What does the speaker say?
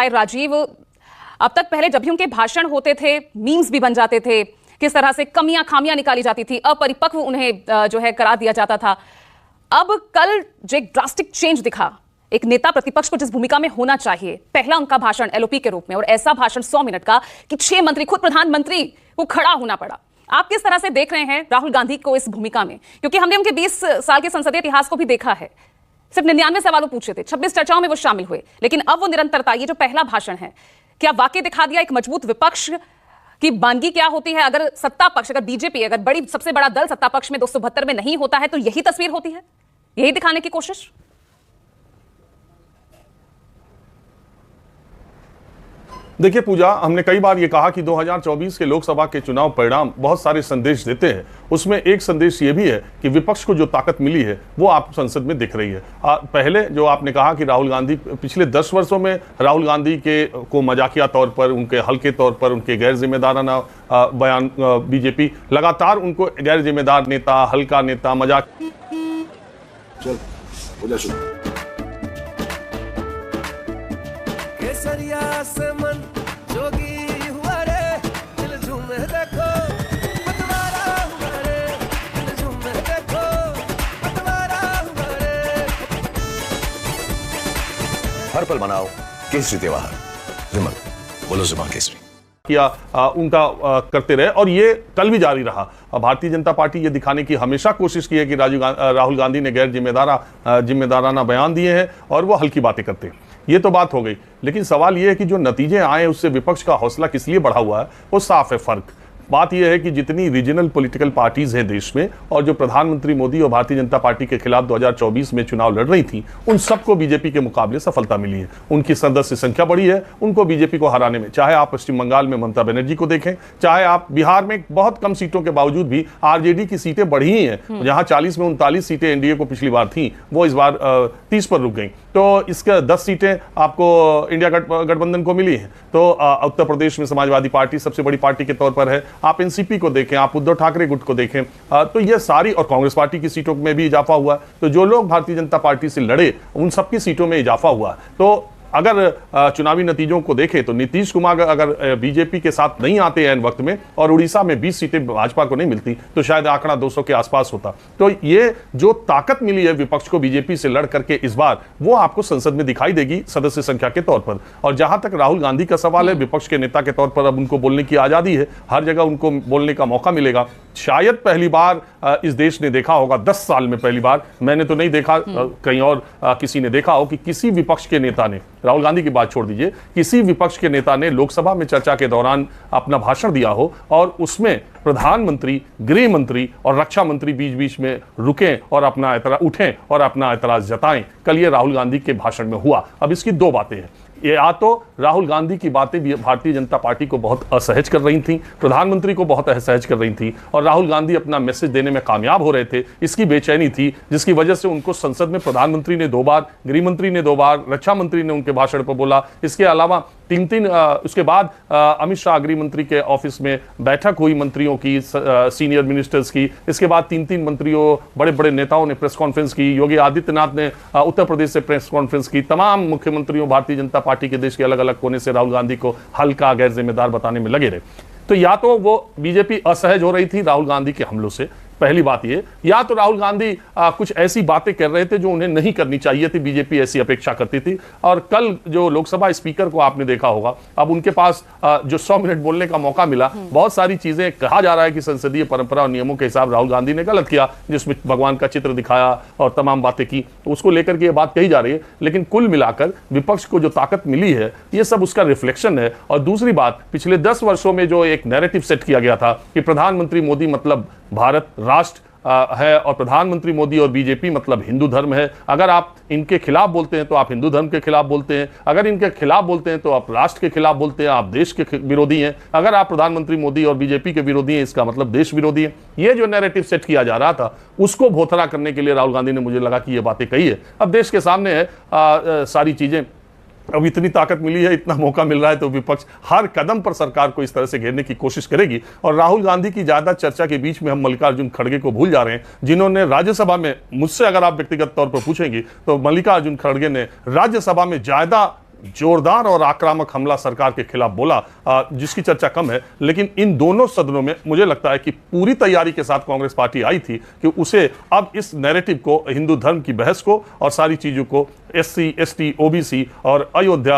जाए राजीव, अब तक पहले जब भी उनके भाषण होते थे मीम्स भी बन जाते थे, किस तरह से कमियां खामियां निकाली जाती थी, अपरिपक्व उन्हें जो है करार दिया जाता था। अब कल जो एक ड्रास्टिक चेंज दिखा, एक नेता प्रतिपक्ष को जिस भूमिका में होना चाहिए, पहला उनका भाषण एलओपी के रूप में, और ऐसा भाषण 100 मिनट का कि 6 मंत्री, खुद प्रधानमंत्री को खड़ा होना पड़ा। आप किस तरह से देख रहे हैं राहुल गांधी को इस भूमिका में? क्योंकि हमने उनके 20 साल के संसदीय इतिहास को भी देखा है, सिर्फ 99 सवालों पूछे थे, 26 चर्चाओं में वो शामिल हुए, लेकिन अब वो निरंतरता, ये जो पहला भाषण है, क्या वाकई दिखा दिया एक मजबूत विपक्ष की बानगी क्या होती है? अगर सत्ता पक्ष, अगर बीजेपी, अगर बड़ी सबसे बड़ा दल सत्ता पक्ष में 272 में नहीं होता है, तो यही तस्वीर होती है, यही दिखाने की कोशिश। देखिए पूजा, हमने कई बार ये कहा कि 2024 के लोकसभा के चुनाव परिणाम बहुत सारे संदेश देते हैं। उसमें एक संदेश ये भी है कि विपक्ष को जो ताकत मिली है वो आप संसद में दिख रही है। पहले जो आपने कहा कि राहुल गांधी, पिछले 10 वर्षों में राहुल गांधी को मजाकिया तौर पर, उनके हल्के तौर पर, उनके गैर जिम्मेदाराना बयान, बीजेपी लगातार उनको गैर जिम्मेदार नेता, हल्का नेता, मजाक। चल हर पल मनाओ केसरी त्योहार। विमल, बोलो जुमा केसरी किया उनका करते रहे, और ये कल भी जारी रहा। भारतीय जनता पार्टी ये दिखाने की हमेशा कोशिश की है कि राहुल गांधी ने गैर जिम्मेदाराना बयान दिए हैं और वो हल्की बातें करते हैं। ये तो बात हो गई, लेकिन सवाल ये है कि जो नतीजे आए उससे विपक्ष का हौसला किस लिए बढ़ा हुआ है, वो साफ है फर्क। बात यह है कि जितनी रीजनल पॉलिटिकल पार्टीज हैं देश में, और जो प्रधानमंत्री मोदी और भारतीय जनता पार्टी के खिलाफ 2024 में चुनाव लड़ रही थी, उन सबको बीजेपी के मुकाबले सफलता मिली है। उनकी सदस्य संख्या बढ़ी है उनको बीजेपी को हराने में। चाहे आप पश्चिम बंगाल में ममता बनर्जी को देखें, चाहे आप बिहार में बहुत कम सीटों के बावजूद भी आरजेडी की सीटें बढ़ी ही हैं। जहां 40 में 39 सीटें एनडीए को पिछली बार थी, वो इस बार 30 पर रुक गई। तो इसके 10 सीटें आपको इंडिया गठबंधन को मिली हैं। तो उत्तर प्रदेश में समाजवादी पार्टी सबसे बड़ी पार्टी के तौर पर है। आप एनसीपी को देखें, आप उद्धव ठाकरे गुट को देखें, तो ये सारी, और कांग्रेस पार्टी की सीटों में भी इजाफा हुआ। तो जो लोग भारतीय जनता पार्टी से लड़े उन सबकी सीटों में इजाफा हुआ। तो अगर चुनावी नतीजों को देखें तो नीतीश कुमार अगर बीजेपी के साथ नहीं आते हैं वक्त में, और उड़ीसा में 20 सीटें भाजपा को नहीं मिलती, तो शायद आंकड़ा 200 के आसपास होता। तो ये जो ताकत मिली है विपक्ष को बीजेपी से लड़ करके इस बार, वो आपको संसद में दिखाई देगी सदस्य संख्या के तौर पर। और जहां तक राहुल गांधी का सवाल है, विपक्ष के नेता के तौर पर अब उनको बोलने की आजादी है, हर जगह उनको बोलने का मौका मिलेगा। शायद पहली बार इस देश ने देखा होगा, 10 साल में पहली बार, मैंने तो नहीं देखा, कहीं और किसी ने देखा हो कि किसी विपक्ष के नेता ने, राहुल गांधी की बात छोड़ दीजिए, किसी विपक्ष के नेता ने लोकसभा में चर्चा के दौरान अपना भाषण दिया हो और उसमें प्रधानमंत्री, गृह मंत्री और रक्षा मंत्री बीच बीच में रुकें और अपना एतराज उठें और अपना एतराज जताएं। कल ये राहुल गांधी के भाषण में हुआ। अब इसकी दो बातें हैं, ये या तो राहुल गांधी की बातें भारतीय जनता पार्टी को बहुत असहज कर रही थी, प्रधानमंत्री को बहुत असहज कर रही थी, और राहुल गांधी अपना मैसेज देने में कामयाब हो रहे थे, इसकी बेचैनी थी, जिसकी वजह से उनको संसद में प्रधानमंत्री ने 2 बार, गृह मंत्री ने 2 बार, रक्षा मंत्री ने उनके भाषण पर बोला। इसके अलावा 3 उसके बाद अमित शाह गृह मंत्री के ऑफिस में बैठक हुई मंत्रियों की, सीनियर मिनिस्टर्स की। इसके बाद 3 मंत्रियों, बड़े बड़े नेताओं ने प्रेस कॉन्फ्रेंस की। योगी आदित्यनाथ ने उत्तर प्रदेश से प्रेस कॉन्फ्रेंस की। तमाम मुख्यमंत्रियों भारतीय जनता पार्टी के देश के अलग अलग कोने से राहुल गांधी को हल्का, गैर जिम्मेदार बताने में लगे रहे। तो या तो वो बीजेपी असहज हो रही थी राहुल गांधी के हमलों से, पहली बात ये, या तो राहुल गांधी कुछ ऐसी बातें कर रहे थे जो उन्हें नहीं करनी चाहिए थी, बीजेपी ऐसी अपेक्षा करती थी। और कल जो लोकसभा स्पीकर को आपने देखा होगा, अब उनके पास जो 100 मिनट बोलने का मौका मिला, बहुत सारी चीजें कहा जा रहा है कि संसदीय परंपरा और नियमों के हिसाब राहुल गांधी ने गलत किया, जिसमें भगवान का चित्र दिखाया और तमाम बातें की, उसको लेकर के ये बात कही जा रही है। लेकिन कुल मिलाकर विपक्ष को जो ताकत मिली है, ये सब उसका रिफ्लेक्शन है। और दूसरी बात, पिछले 10 वर्षों में जो एक नैरेटिव सेट किया गया था कि प्रधानमंत्री मोदी मतलब भारत राष्ट्र है, और प्रधानमंत्री मोदी और बीजेपी मतलब हिंदू धर्म है। अगर आप इनके खिलाफ बोलते हैं तो आप हिंदू धर्म के खिलाफ बोलते हैं, अगर इनके खिलाफ बोलते हैं तो आप राष्ट्र के खिलाफ बोलते हैं, आप देश के विरोधी हैं। अगर आप प्रधानमंत्री मोदी और बीजेपी के विरोधी हैं, इसका मतलब देश विरोधी है। ये जो नैरेटिव सेट किया जा रहा था, उसको भोथरा करने के लिए राहुल गांधी ने, मुझे लगा कि ये बातें कही है। अब देश के सामने है सारी चीजें, अब इतनी ताकत मिली है, इतना मौका मिल रहा है, तो विपक्ष हर कदम पर सरकार को इस तरह से घेरने की कोशिश करेगी। और राहुल गांधी की ज्यादा चर्चा के बीच में हम मल्लिकार्जुन खड़गे को भूल जा रहे हैं, जिन्होंने राज्यसभा में, मुझसे अगर आप व्यक्तिगत तौर पर पूछेंगी तो मल्लिकार्जुन खड़गे ने राज्यसभा में ज्यादा जोरदार और आक्रामक हमला सरकार के खिलाफ बोला, जिसकी चर्चा कम है, लेकिन इन दोनों सदनों में मुझे लगता है कि पूरी तैयारी के साथ कांग्रेस पार्टी आई थी कि उसे अब इस नैरेटिव को, हिंदू धर्म की बहस को और सारी चीजों को, SC, ST, OBC और अयोध्या